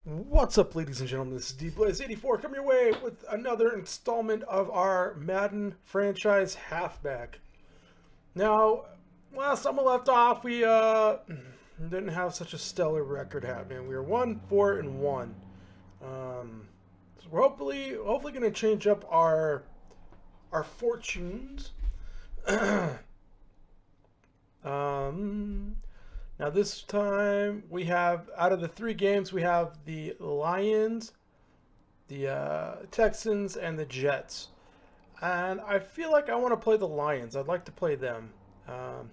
What's up, ladies and gentlemen? This is HB S1 EP4 coming your way with another installment of our Madden franchise halfback. Now, last time we left off, we didn't have such a stellar record happening. We were 1-4-1. So we're hopefully going to change up our fortunes. Now this time we have, out of the 3 games, we have the Lions, the Texans, and the Jets. And I feel like I want to play the Lions. I'd like to play them.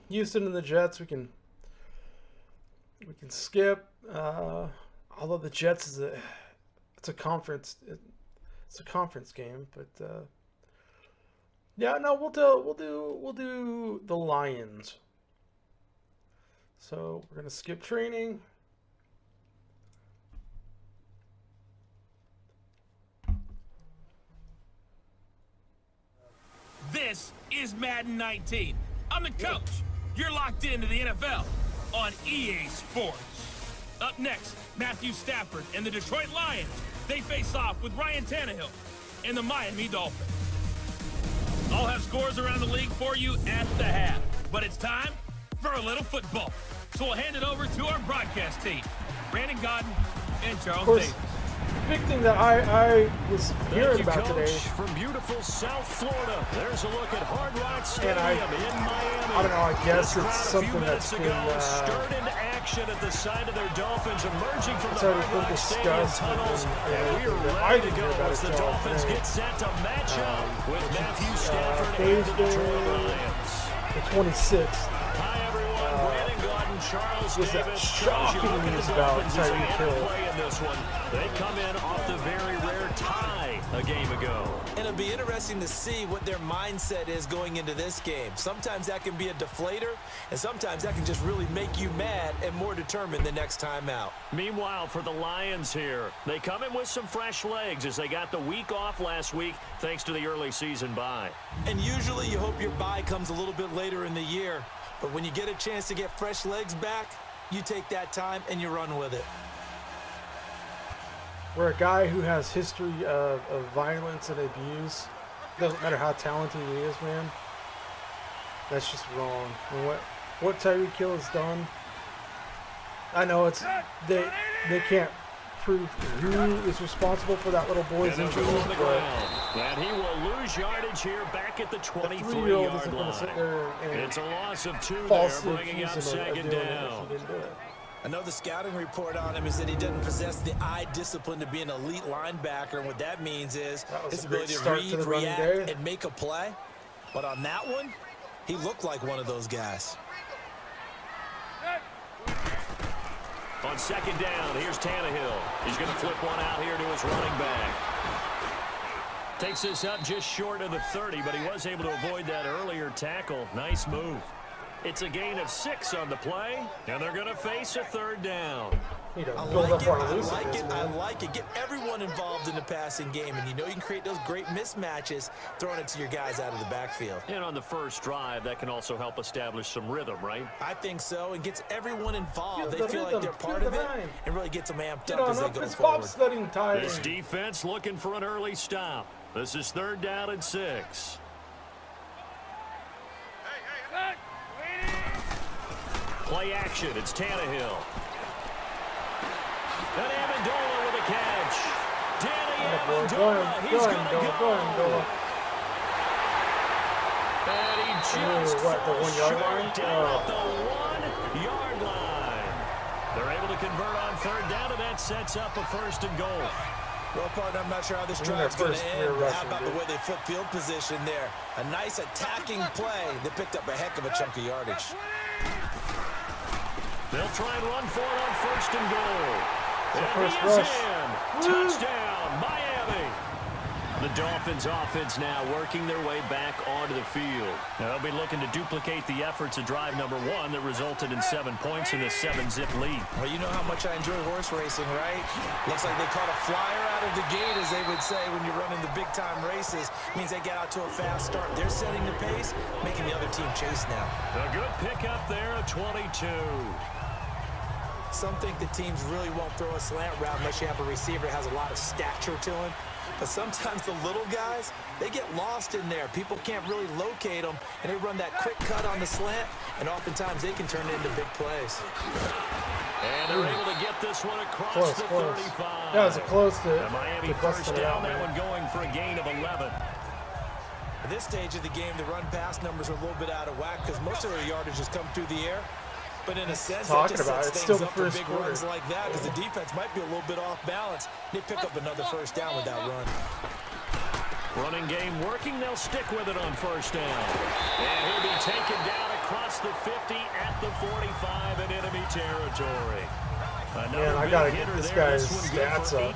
Houston and the Jets, we can skip. Although the Jets is it's a conference game, but yeah, no, we'll do the Lions. So we're going to skip training. This is Madden 19. I'm the coach. You're locked into the NFL on EA Sports. Up next, Matthew Stafford and the Detroit Lions. They face off with Ryan Tannehill and the Miami Dolphins. I'll have scores around the league for you at the half. But it's time for a little football. So we'll hand it over to our broadcast team, Brandon Godden and Charles Davis. The big thing that I was hearing about today, from beautiful South Florida. There's a look at Hard Rock Stadium in Miami. I don't know, I guess it's something that's been stirred into action at the side of their Dolphins, emerging from it's the already been discussed, tunnels. and We are ready to go as the Dolphins get set to match up with Matthew Stafford and the Detroit Lions. The 26th. Hi everyone, Brandon Godden, Charles Was that Davis. shocking news about Tyreek Hill? In this one. They come in off the very rare tie a game ago. And it'll be interesting to see what their mindset is going into this game. Sometimes that can be a deflator, and sometimes that can just really make you mad and more determined the next time out. Meanwhile, for the Lions here, they come in with some fresh legs as they got the week off last week thanks to the early season bye. And usually you hope your bye comes a little bit later in the year, but when you get a chance to get fresh legs back, you take that time and you run with it. We're a guy who has history of violence and abuse. Doesn't matter how talented he is, man. That's just wrong. And what Tyreek Hill has done, I know it's they can't prove who is responsible for that little boy's injury, but and he will lose yardage here back at the 23-year-old line. Sit there and it's a loss of 2 there, falsely bringing up accuse him of second doing it down. if he didn't do it. I know the scouting report on him is that he doesn't possess the eye discipline to be an elite linebacker, and what that means is his ability to read, react, and make a play. But on that one, he looked like one of those guys. On second down, here's Tannehill. He's going to flip one out here to his running back. Takes this up just short of the 30, but he was able to avoid that earlier tackle. Nice move. It's a gain of 6 on the play, and they're going to face a third down. I like it. Get everyone involved in the passing game, and you know you can create those great mismatches throwing it to your guys out of the backfield. And on the first drive, that can also help establish some rhythm, right? I think so, and gets everyone involved. They feel like they're part of it, and really gets them amped up as they go forward. This defense looking for an early stop. This is 3rd down and 6. Play action, it's Tannehill. And Amendola with a catch. Danny Amendola, he's going to go. And he just the 1 yard line? down at the 1 yard line. They're able to convert on 3rd down, and that sets up a 1st and goal. Well, partner, I'm not sure how this drive's going to end. How about the way they flip field position there? A nice attacking play that picked up a heck of a chunk of yardage. They'll try and run for it on 1st and goal. And first he is rush. in. Touchdown, Miami. The Dolphins offense now working their way back onto the field. Now they'll be looking to duplicate the efforts of drive number 1 that resulted in 7 points in a 7-zip lead. Well, you know how much I enjoy horse racing, right? Looks like they caught a flyer out of the gate, as they would say when you're running the big-time races. Means they get out to a fast start. They're setting the pace, making the other team chase now. A good pickup there, 22. Some think the teams really won't throw a slant route unless you have a receiver that has a lot of stature to him. But sometimes the little guys, they get lost in there. People can't really locate them, and they run that quick cut on the slant, and oftentimes they can turn it into big plays. And they're able to get this one across the 35. Yeah, it was close to Miami first down, that one going for a gain of 11. At this stage of the game, the run-pass numbers are a little bit out of whack because most of their yardage has come through the air. But in a sense, that just sets things up for big runs like that because the defense might be a little bit off balance. They pick up another first down with that run. Running game working. They'll stick with it on first down. And he'll be taken down across the 50 at the 45 in enemy territory. Man, I gotta get this guy's stats up.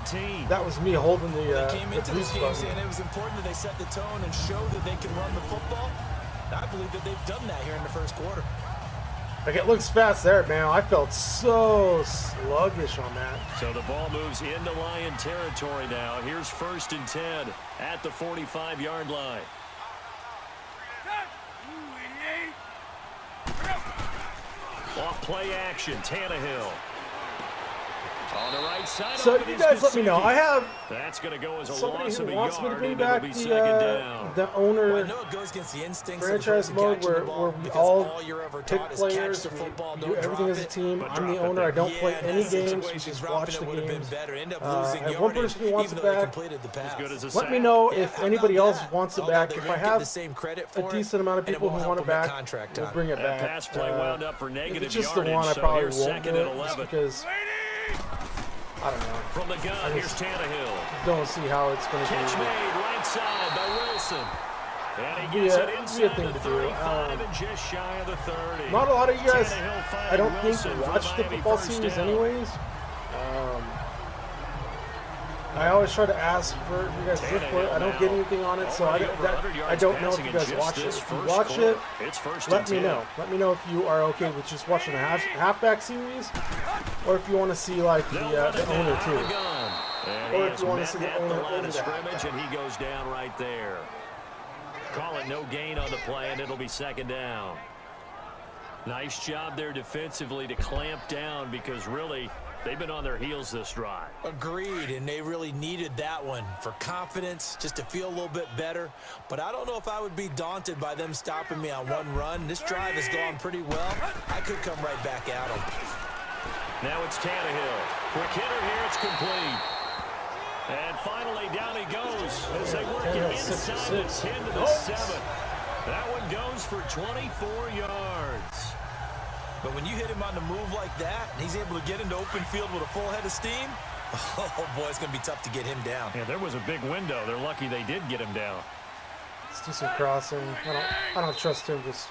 That was me holding the they came into this game saying it was important that they set the tone and show that they can run the football. I believe that they've done that here in the first quarter. Like, it looks fast there, man. I felt so sluggish on that. So the ball moves into Lion territory now. Here's 1st and 10 at the 45-yard line. Off play action, Tannehill. On the right side. So you guys let me know. I have that's going to go as a somebody loss who of a wants yard, me to bring and back it'll be second down. the owner Well, I know it goes against the instincts franchise of the mode where we all you're ever pick taught is players, catch the football, we don't do everything drop as a it. team. But I'm the drop it owner. I don't play any games. We Situations, just dropping watch it the would have been games. better. End up I losing have one yardage, person who wants even it though they back. completed the pass. As good as a Let me sack. know Yeah, if how anybody about else that? wants it Although back. they If I won't get have the same credit a for decent amount of and it people won't who help want it them get back, contract we'll time. bring it That back. pass play wound up for If negative it's just the yardage, one, I so probably here's won't do 2nd and it, 11. just because I don't know. From the gun, here's Tannehill. Don't see how it's going to Catch be. made right side by Wilson. And he gets it inside thing the to do. 35 and just shy of the 30. Not a lot of you guys, Tannehill finding I don't think, Wilson for watch the Miami football first series down. anyways. I always try to ask for you guys' input. I don't get anything on it, so I don't know if you guys watch it. If you watch it, let me know. Let me know if you are okay with just watching the halfback series, or if you want to see like the owner too, or if you want to see the owner over the scrimmage, and he goes down right there. Call it no gain on the play, and it'll be second down. Nice job there defensively to clamp down because really they've been on their heels this drive. Agreed, and they really needed that one for confidence, just to feel a little bit better. But I don't know if I would be daunted by them stopping me on one run. This drive has gone pretty well. I could come right back at them. Now it's Tannehill. Quick hitter here, it's complete. And finally down he goes as they work it inside the 10 to the 7. That one goes for 24 yards. But when you hit him on the move like that, and he's able to get into open field with a full head of steam, oh boy, it's going to be tough to get him down. Yeah, there was a big window. They're lucky they did get him down. Let's do some crossing. I don't trust him. Just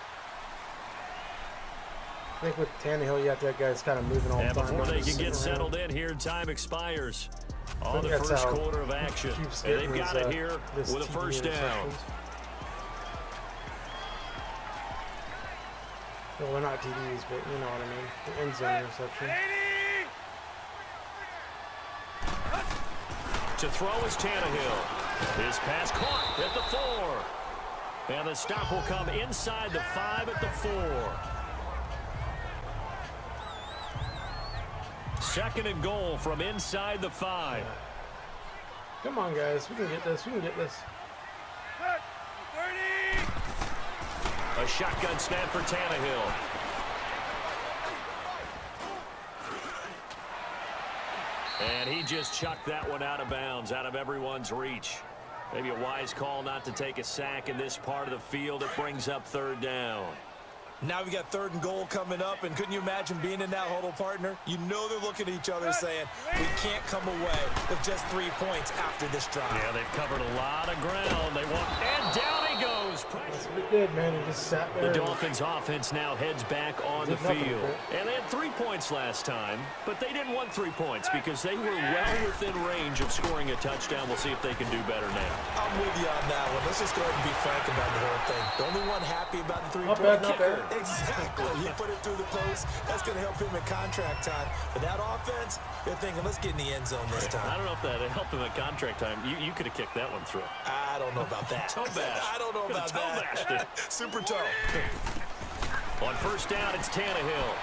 I think with Tannehill, that guy's kind of moving all the time. And before they can get settled in here, time expires on the first quarter of action. And they've got it here with a first down. Well, they're not TDs, but you know what I mean. The end zone interception. To throw is Tannehill. His pass caught at the 4. And the stop will come inside the 5 at the 4. Second and goal from inside the 5. Come on, guys. We can get this. We can get this. A shotgun snap for Tannehill. And he just chucked that one out of bounds, out of everyone's reach. Maybe a wise call not to take a sack in this part of the field. It brings up third down. Now we got 3rd and goal coming up, and couldn't you imagine being in that huddle, partner? You know they're looking at each other saying, we can't come away with just 3 points after this drive. Yeah, they've covered a lot of ground. They want, and down he goes. That's what he did, man. He just sat there. The Dolphins offense now heads back on the field. And they had 3 points last time, but they didn't want 3 points because they were well within range of scoring a touchdown. We'll see if they can do better now. I'm with you on that one. Let's just go ahead and be frank about the whole thing. The only one happy about the 3-point kicker. Exactly. He put it through the post. That's going to help him in contract time. But that offense, they're thinking, let's get in the end zone this time. I don't know if that helped him at contract time. You could have kicked that one through. I don't know about that. Toe bash. I don't know about that. Super toe. On first down, it's Tannehill.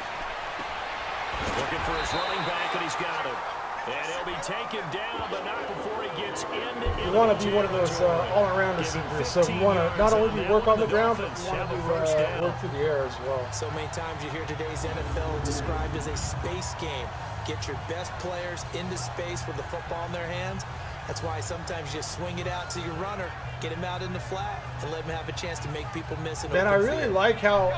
Looking for his running back, and he's got him. And he'll be taken down, but not before he gets into it. You want to be one of those all-around receivers, so you want to not only work on the ground, but you want to work through the air as well. So many times you hear today's NFL described as a space game. Get your best players into space with the football in their hands. That's why sometimes you swing it out to your runner, get him out in the flat, and let him have a chance to make people miss it. Man, I really like how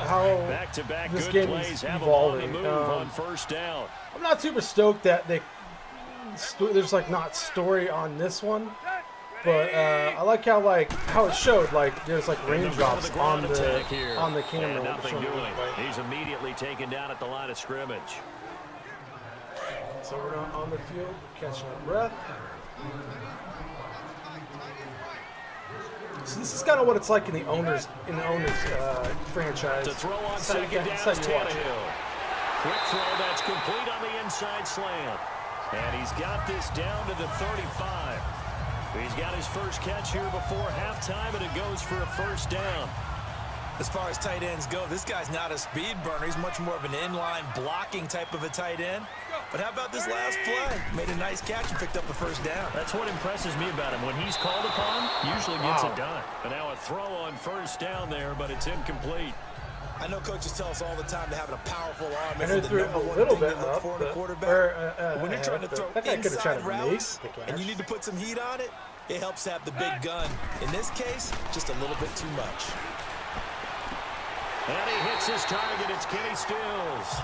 back-to-back this good game plays is have him on the evolving. move on first down. I'm not super stoked that there's like not story on this one, but I like how it showed there's like raindrops on the camera. And nothing doing. He's immediately taken down at the line of scrimmage. So we're not on the field, catching our breath. So this is kind of what it's like in the owners franchise. To throw on second down is Tannehill. Quick throw that's complete on the inside slant. And he's got this down to the 35. He's got his first catch here before halftime, and it goes for a first down. As far as tight ends go, this guy's not a speed burner. He's much more of an inline blocking type of a tight end. But how about this last play? Made a nice catch and picked up the first down. That's what impresses me about him. When he's called upon, usually gets it done. And now a throw on first down there, but it's incomplete. I know coaches tell us all the time to having a powerful arm is the threw number a one little thing bit to look up, for in a quarterback. When you're trying to throw inside routes and you need to put some heat on it, it helps have the big gun. In this case, just a little bit too much. And he hits his target. It's Kenny Stills.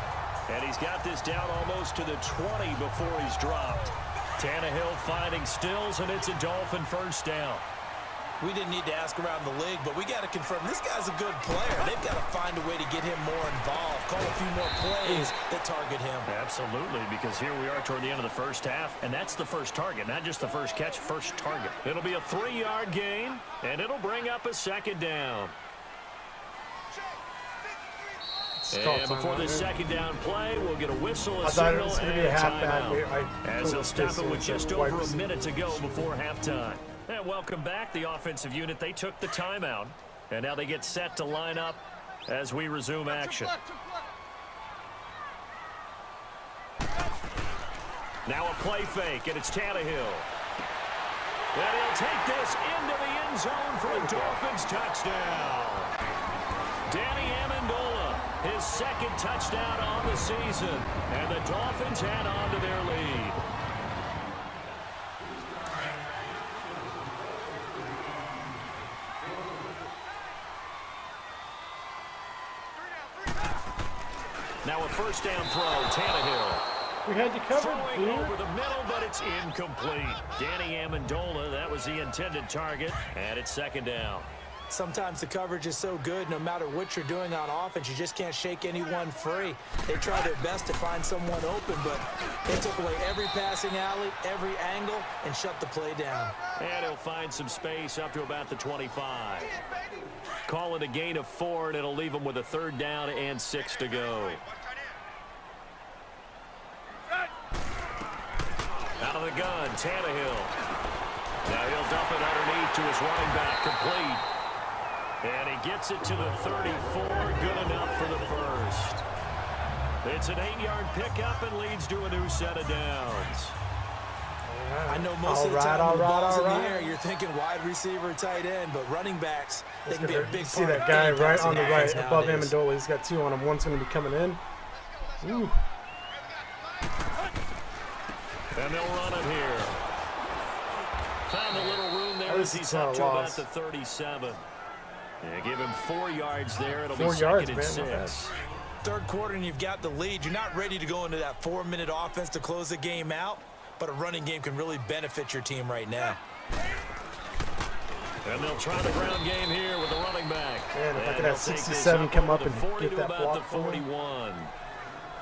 And he's got this down almost to the 20 before he's dropped. Tannehill finding Stills, and it's a Dolphin first down. We didn't need to ask around the league, but we got to confirm this guy's a good player. They've got to find a way to get him more involved, call a few more plays that target him. Absolutely, because here we are toward the end of the first half, and that's the first target, not just the first catch, first target. It'll be a 3-yard gain, and it'll bring up a second down. And before the second down play, we'll get a whistle, a signal, and a timeout. As they'll stop it with just over a minute to go before halftime. And welcome back, the offensive unit. They took the timeout, and now they get set to line up as we resume action. Now a play fake, and it's Tannehill. And he'll take this into the end zone for a Dolphins touchdown. Danny Amendola, his second touchdown on the season, and the Dolphins add on to their lead. Now a first down throw, Tannehill. We had you covered. Throwing over the middle, but it's incomplete. Danny Amendola, that was the intended target, and it's second down. Sometimes the coverage is so good, no matter what you're doing on offense, you just can't shake anyone free. They try their best to find someone open, but they took away every passing alley, every angle, and shut the play down. And he'll find some space up to about the 25. Call it a gain of 4, and it'll leave him with a third down and 6 to go. Out of the gun, Tannehill. Now he'll dump it underneath to his running back, complete. And he gets it to the 34, good enough for the first. It's an 8-yard pickup and leads to a new set of downs. I know most of the time when the ball's in the air, you're thinking wide receiver, tight end, but running backs, they can be a big part. See that guy right on the right above Amendola. He's got 2 on him. One's going to be coming in. Ooh. And they'll run it here. Found a little room there as he's up to about the 37. Yeah, give him 4 yards there. It'll be second and 6. Third quarter and you've got the lead. You're not ready to go into that 4-minute offense to close the game out, but a running game can really benefit your team right now. And they'll try the ground game here with the running back. Man, if I could have 67 come up and get that block. 41.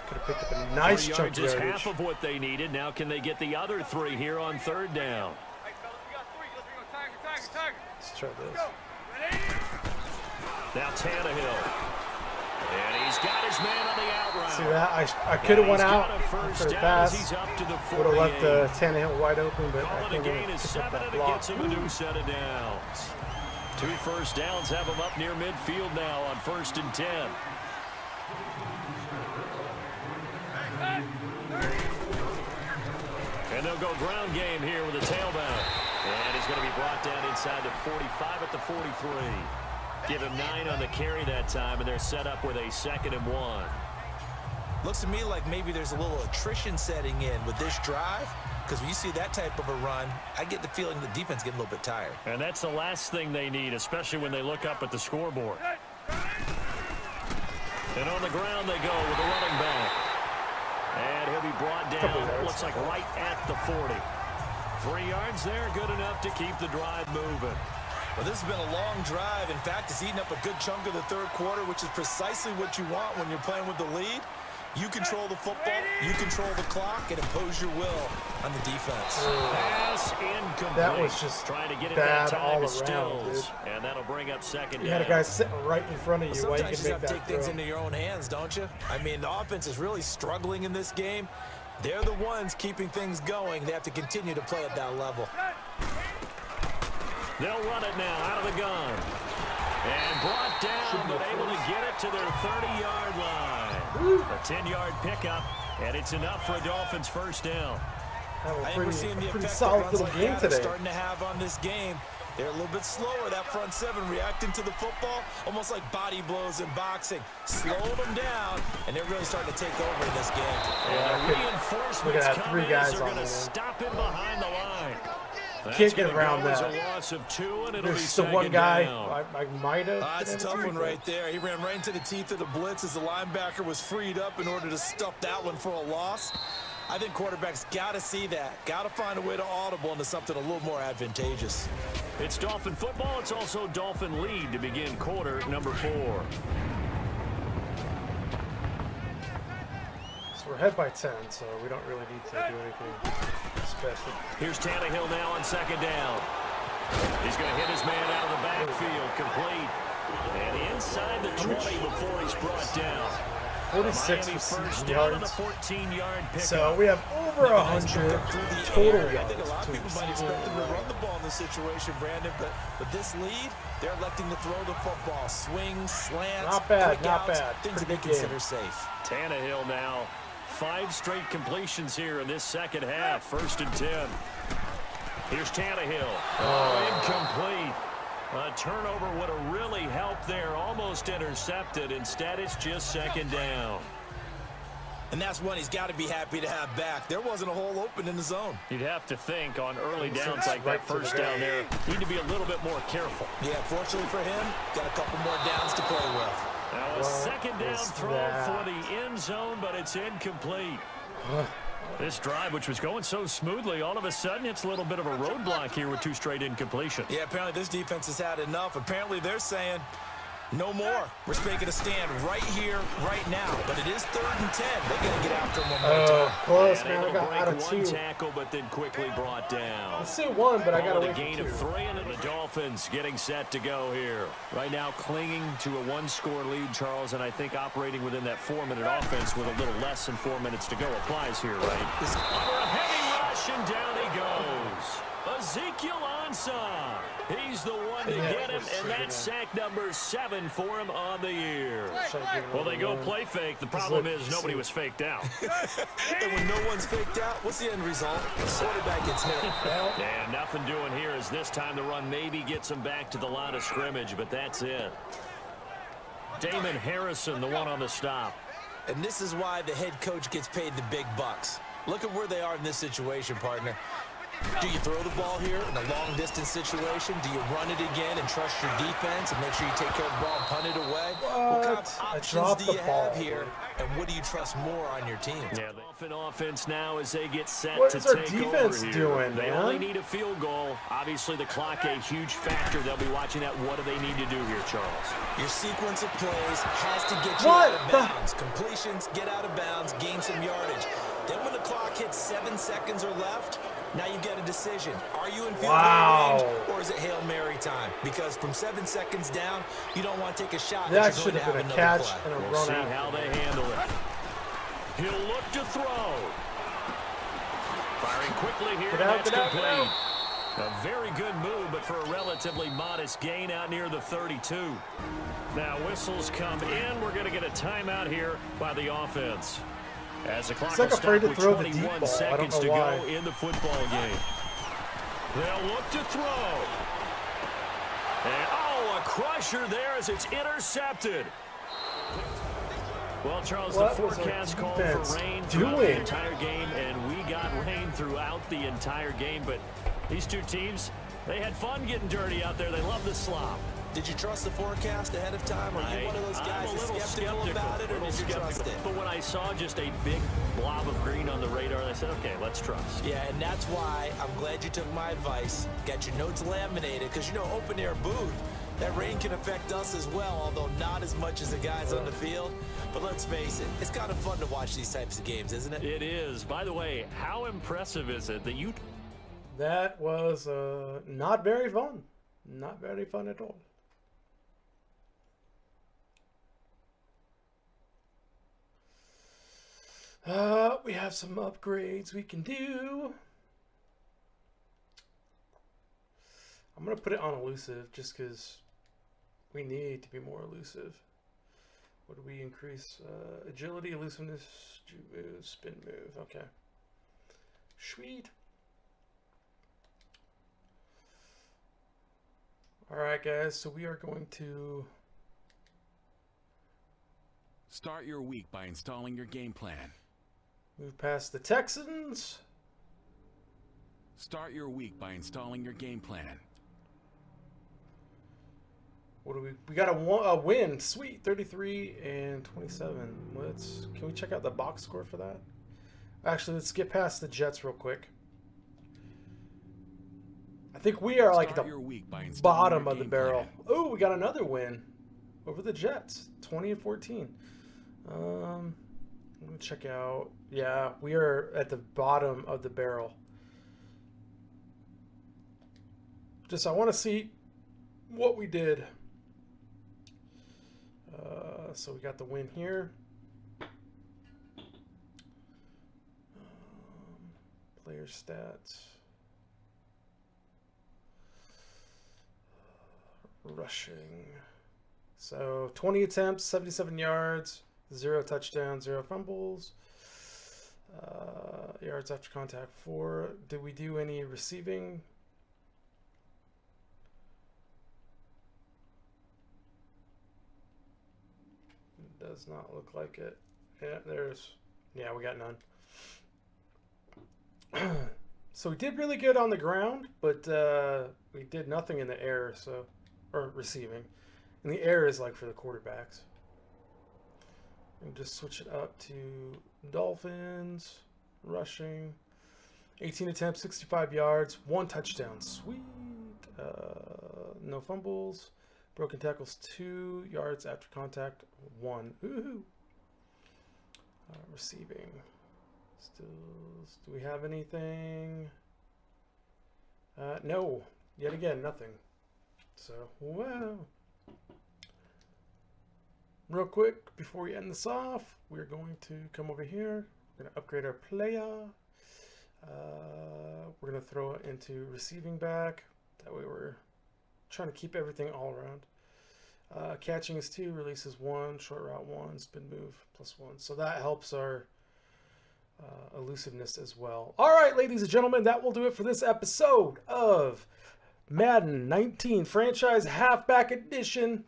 Could have picked up a nice chunk of yardage. Half of what they needed. Now can they get the other 3 here on third down? Let's try this. Now Tannehill. And he's got his man on the out route. See that? I could have went out for the pass. Would have left Tannehill wide open, but I think he picked up that block. Gets him a new set of downs. 2 first downs have him up near midfield now on 1st and 10. And they'll go ground game here with a tailback. And he's going to be brought down inside the 45 at the 43. Give him 9 on the carry that time, and they're set up with a 2nd and 1. Looks to me like maybe there's a little attrition setting in with this drive, because when you see that type of a run, I get the feeling the defense getting a little bit tired. And that's the last thing they need, especially when they look up at the scoreboard. And on the ground they go with the running back. And he'll be brought down, looks like right at the 40. 3 yards there, good enough to keep the drive moving. Well, this has been a long drive. In fact, it's eaten up a good chunk of the 3rd quarter, which is precisely what you want when you're playing with the lead. You control the football, you control the clock, and impose your will on the defense. Pass incomplete. That was just trying to get it bad that time all to around, Stills. dude. And that'll bring up 2nd down. You had a guy sitting right in front of you. Well, Why you sometimes can you make have to that take things throw. into your own hands, don't you? I mean, the offense is really struggling in this game. They're the ones keeping things going. They have to continue to play at that level. They'll run it now out of the gun. And brought down, but able to get it to their 30-yard line. A 10-yard pickup, and it's enough for a Dolphins 1st down. I think we're seeing the effect solid that runs little like game that today. are starting to have on this game. They're a little bit slower, that front 7, reacting to the football, almost like body blows in boxing. Slow them down, and they're really starting to take over in this game. And reinforcements three coming guys as they're on going to there. stop him behind the line. Can't get around that. that. A loss of 2, and it'll There's be the one 2nd guy down. I might have. That's a tough one right there. He ran right into the teeth of the blitz as the linebacker was freed up in order to stuff that one for a loss. I think quarterbacks got to see that. Got to find a way to audible into something a little more advantageous. It's Dolphin football. It's also Dolphin lead to begin quarter number 4. So we're ahead by 10, so we don't really need to do anything special. Here's Tannehill now on 2nd down. He's going to hit his man out of the backfield, complete. And inside the 20 before he's brought down. 46 first yards. down on a 14-yard pickup. So we have over 100 total yards. I think a lot of people might expect them to run the ball in this situation, Brandon, but with this lead, they're electing to throw the football. Swings, slants, Not bad, quick not outs, bad. things that Pretty they good consider safe. Tannehill now. 5 straight completions here in this 2nd half. 1st and 10. Here's Tannehill. Incomplete. A turnover would have really helped there. Almost intercepted. Instead, it's just 2nd down. And that's one he's got to be happy to have back. There wasn't a hole open in the zone. You'd have to think on early downs like that 1st down there, need to be a little bit more careful. Yeah, fortunately for him, got a couple more downs to play with. Now a 2nd down throw for the end zone, but it's incomplete. This drive, which was going so smoothly, all of a sudden it's a little bit of a roadblock here with 2 straight incompletions. Yeah, apparently this defense has had enough. Apparently they're saying, no more. We're making a stand right here, right now. But it is 3rd and 10. They're going to get after him one more time. Close, And man. I got out of 2. one tackle, but then quickly brought down. I say 1, but I got to wait a gain for 2. of 3, and the Dolphins getting set to go here. Right now clinging to a 1-score lead, Charles, and I think operating within that 4-minute offense with a little less than 4 minutes to go applies here, right? For a heavy rush, and down he goes. Ezekiel Ansah. He's the one to get him, and that's sack number 7 for him on the year. Well, they go play fake. The problem is nobody was faked out. And when no one's faked out, what's the end result? The quarterback gets hit. And nothing doing here as this time the run maybe gets him back to the line of scrimmage, but that's it. Damon Harrison, the one on the stop. And this is why the head coach gets paid the big bucks. Look at where they are in this situation, partner. Do you throw the ball here in a long-distance situation? Do you run it again and trust your defense and make sure you take care of the ball and punt it away? What kind of options do you have here, and what do you trust more on your team? Yeah, the Dolphin offense now as they get set What to is our take defense over here. doing, They man? only need a field goal. Obviously, the clock a huge factor. They'll be watching that. What do they need to do here, Charles? Your sequence of plays has to get you out of bounds. Completions, get out of bounds, gain some yardage. Then when the clock hits 7 seconds or left, now you get a decision. Are you in field goal range, or is it Hail Mary time? Because from 7 seconds down, you don't want to take a shot. That should have been a catch and a We'll run see out. how they handle it. He'll look to throw. Firing quickly here, and that's complete. A very good move, but for a relatively modest gain out near the 32. Now whistles come in. We're going to get a timeout here by the offense. As the clock He's like will afraid stop to throw with the deep 21 ball. I don't seconds know to why. go in the football game. They'll look to throw. And, oh, a crusher there as it's intercepted. Well, Charles, What the forecast called for rain throughout the entire game, and we got rain throughout the entire game. But these two teams, they had fun getting dirty out there. They love the slop. Did you trust the forecast ahead of time? Are you one of those guys that's skeptical about it, or did you trust it? But when I saw just a big blob of green on the radar, I said, okay, let's trust. Yeah, and that's why I'm glad you took my advice. Got your notes laminated, because, you know, open air booth, that rain can affect us as well, although not as much as the guys on the field. But let's face it, it's kind of fun to watch these types of games, isn't it? It is. By the way, how impressive is it that you... That was not very fun. Not very fun at all. We have some upgrades we can do. I'm going to put it on elusive just because we need to be more elusive. What do we increase? Agility, elusiveness, move, spin move. Okay. Sweet. Alright guys, so we are going to start your week by installing your game plan. Move past the Texans. Start your week by installing your game plan. What do we got a win. Sweet. 33 and 27. Can we check out the box score for that? Actually, let's get past the Jets real quick. I think we are like at the bottom of the barrel. Oh, we got another win over the Jets. 20 and 14. Let me check out. Yeah, we are at the bottom of the barrel. I want to see what we did. So we got the win here. Player stats. Rushing. So 20 attempts, 77 yards, 0 touchdowns, 0 fumbles. Yards after contact 4. Did we do any receiving? Does not look like it. Yeah, we got none. So we did really good on the ground, but we did nothing in the air, or receiving. And the air is like for the quarterbacks. And just switch it up to Dolphins, rushing. 18 attempts, 65 yards, 1 touchdown. Sweet. No fumbles. Broken tackles, 2 yards after contact, 1. Ooh. Receiving. Do we have anything? No. Yet again, nothing. So, wow. Real quick, before we end this off, we're going to come over here. We're going to upgrade our player. We're going to throw it into receiving back. That way we're trying to keep everything all around. Catching is 2, releases 1, short route 1, spin move +1. So that helps our elusiveness as well. All right, ladies and gentlemen, that will do it for this episode of Madden 19 Franchise Halfback Edition.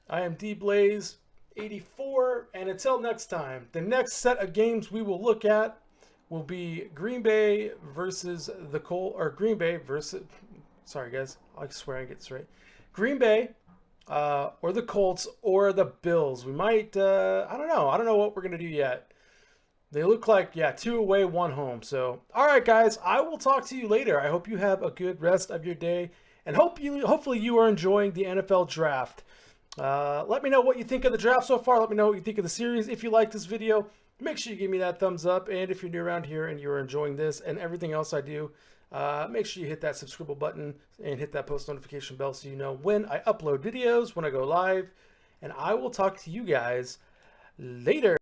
I am D-Blaze 84, and until next time, the next set of games we will look at will be Green Bay versus the Colts, or Green Bay versus, sorry guys, I swear I get this right. Green Bay, or the Colts, or the Bills. We might, I don't know what we're going to do yet. They look like, yeah, 2 away, 1 home. So, all right, guys, I will talk to you later. I hope you have a good rest of your day, and hopefully you are enjoying the NFL draft. Let me know what you think of the draft so far. Let me know what you think of the series. If you like this video, make sure you give me that thumbs up. And if you're new around here and you're enjoying this and everything else I do, make sure you hit that subscribe button and hit that post notification bell so you know when I upload videos, when I go live. And I will talk to you guys later.